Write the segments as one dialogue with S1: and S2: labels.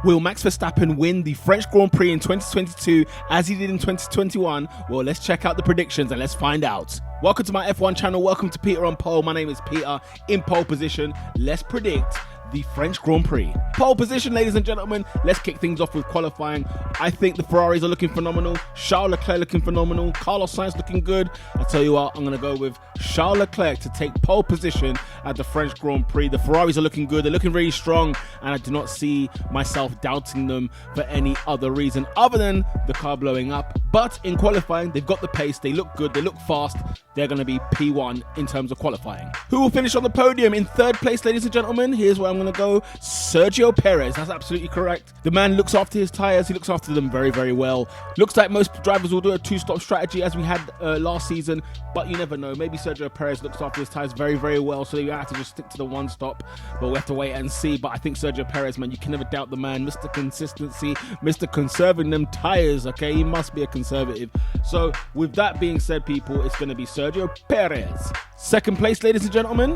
S1: Will Max Verstappen win the French Grand Prix in 2022 as he did in 2021? Well, let's check out the predictions and let's find out. Welcome to my F1 channel. Welcome to Peter on Pole. My name is Peter. In pole position, let's predict the French Grand Prix. Pole position, ladies and gentlemen. Let's kick things off with qualifying. I think the Ferraris are looking phenomenal. Charles Leclerc looking phenomenal. Carlos Sainz looking good. I tell you what, I'm going to go with Charles Leclerc to take pole position at the French Grand Prix. The Ferraris are looking good. They're looking really strong, and I do not see myself doubting them for any other reason other than the car blowing up. But in qualifying, they've got the pace. They look good. They look fast. They're going to be P1 in terms of qualifying. Who will finish on the podium in third place, ladies and gentlemen? Here's where I'm going to go. Sergio Perez. That's absolutely correct. The man looks after his tires. He looks after them very, very well. Looks like most drivers will do a two-stop strategy as we had last season, but you never know. Maybe Sergio Perez looks after his tires very, very well, so you have to just stick to the one stop, but we have to wait and see. But I think Sergio Perez, man, you can never doubt the man. Mr. Consistency, Mr. Conserving them tires, okay? He must be a conservative. So with that being said, people, it's going to be Sergio Perez. Second place, ladies and gentlemen,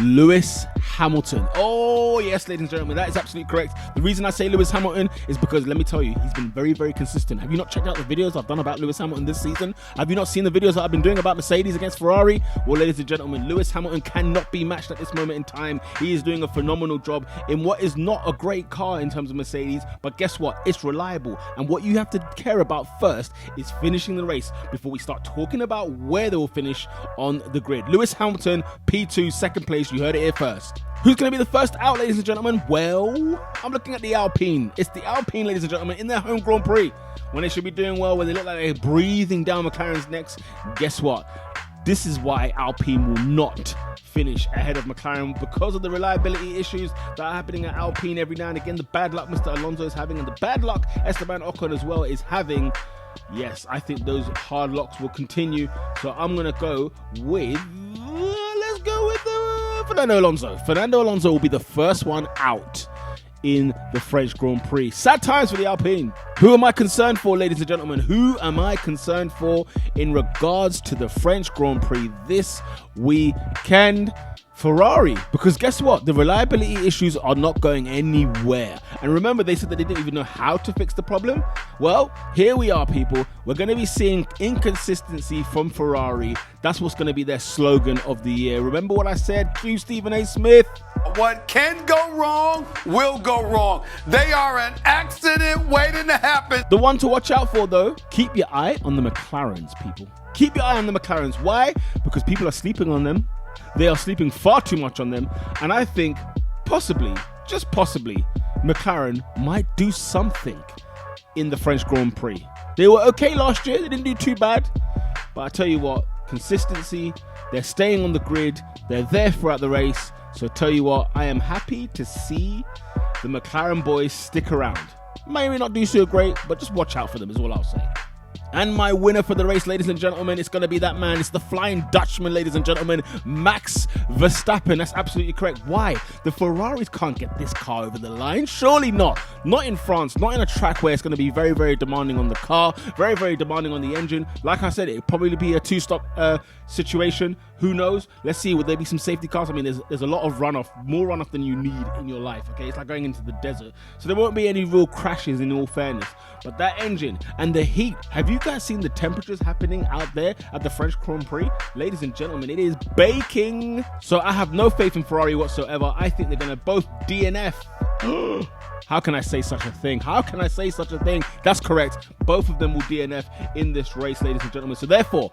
S1: Lewis Hamilton. Oh yes, ladies and gentlemen, that is absolutely correct. The reason I say Lewis Hamilton is because, let me tell you, he's been very, very consistent. Have you not checked out the videos I've done about Lewis Hamilton this season? Have you not seen the videos that I've been doing about Mercedes against Ferrari? Well, ladies and gentlemen, Lewis Hamilton cannot be matched at this moment in time. He is doing a phenomenal job in what is not a great car in terms of Mercedes, but guess what? It's reliable. And what you have to care about first is finishing the race before we start talking about where they will finish on the grid. Lewis Hamilton, P2, second place. You heard it here first. Who's going to be the first out, ladies and gentlemen? Well, I'm looking at the Alpine. It's the Alpine, ladies and gentlemen, in their home Grand Prix. When they should be doing well, when they look like they're breathing down McLaren's necks. Guess what? This is why Alpine will not finish ahead of McLaren, because of the reliability issues that are happening at Alpine every now and again. The bad luck Mr. Alonso is having, and the bad luck Esteban Ocon as well is having. Yes, I think those hard locks will continue. So I'm going to go with... let's go with Fernando Alonso. Fernando Alonso will be the first one out in the French Grand Prix. Sad times for the Alpine. Who am I concerned for, ladies and gentlemen? Who am I concerned for in regards to the French Grand Prix this weekend? Ferrari, because guess what? The reliability issues are not going anywhere. And remember, they said that they didn't even know how to fix the problem. Well, here we are, people. We're going to be seeing inconsistency from Ferrari. That's what's going to be their slogan of the year. Remember what I said? Cue Stephen A. Smith.
S2: What can go wrong will go wrong. They are an accident waiting to happen.
S1: The one to watch out for, though, keep your eye on the McLarens, people. Keep your eye on the McLarens. Why? Because people are sleeping on them. They are sleeping far too much on them. And I think possibly, just possibly, McLaren might do something in the French Grand Prix. They were okay last year. They didn't do too bad. But I tell you what, consistency, they're staying on the grid. They're there throughout the race. So I tell you what, I am happy to see the McLaren boys stick around. Maybe not do so great, but just watch out for them is all I'll say. And my winner for the race, ladies and gentlemen, it's going to be that man. It's the Flying Dutchman, ladies and gentlemen, Max Verstappen. That's absolutely correct. Why? The Ferraris can't get this car over the line. Surely not. Not in France. Not in a track where it's going to be very, very demanding on the car. Very, very demanding on the engine. Like I said, it'll probably be a two-stop situation. Who knows? Let's see. Will there be some safety cars? I mean, there's a lot of runoff. More runoff than you need in your life, okay? It's like going into the desert. So there won't be any real crashes, in all fairness. But that engine and the heat. Have you guys seen the temperatures happening out there at the French Grand Prix? Ladies and gentlemen, it is baking. So I have no faith in Ferrari whatsoever. I think they're going to both DNF. How can I say such a thing? How can I say such a thing? That's correct. Both of them will DNF in this race, ladies and gentlemen. So therefore,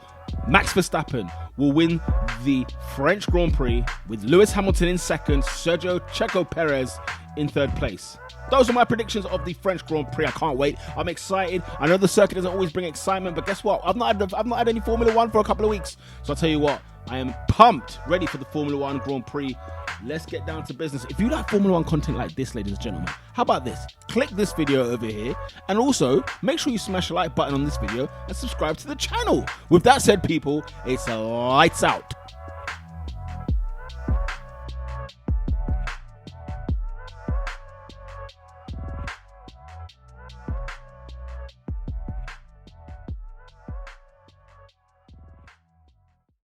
S1: Max Verstappen will win the French Grand Prix with Lewis Hamilton in second, Sergio Checo Perez in third place. Those are my predictions of the French Grand Prix. I can't wait. I'm excited. I know the circuit doesn't always bring excitement, but guess what? I've not had any Formula One for a couple of weeks. So I'll tell you what, I am pumped, ready for the Formula One Grand Prix. Let's get down to business. If you like Formula One content like this, ladies and gentlemen, how about this? Click this video over here, and also make sure you smash the like button on this video and subscribe to the channel. With that said, people, it's lights out.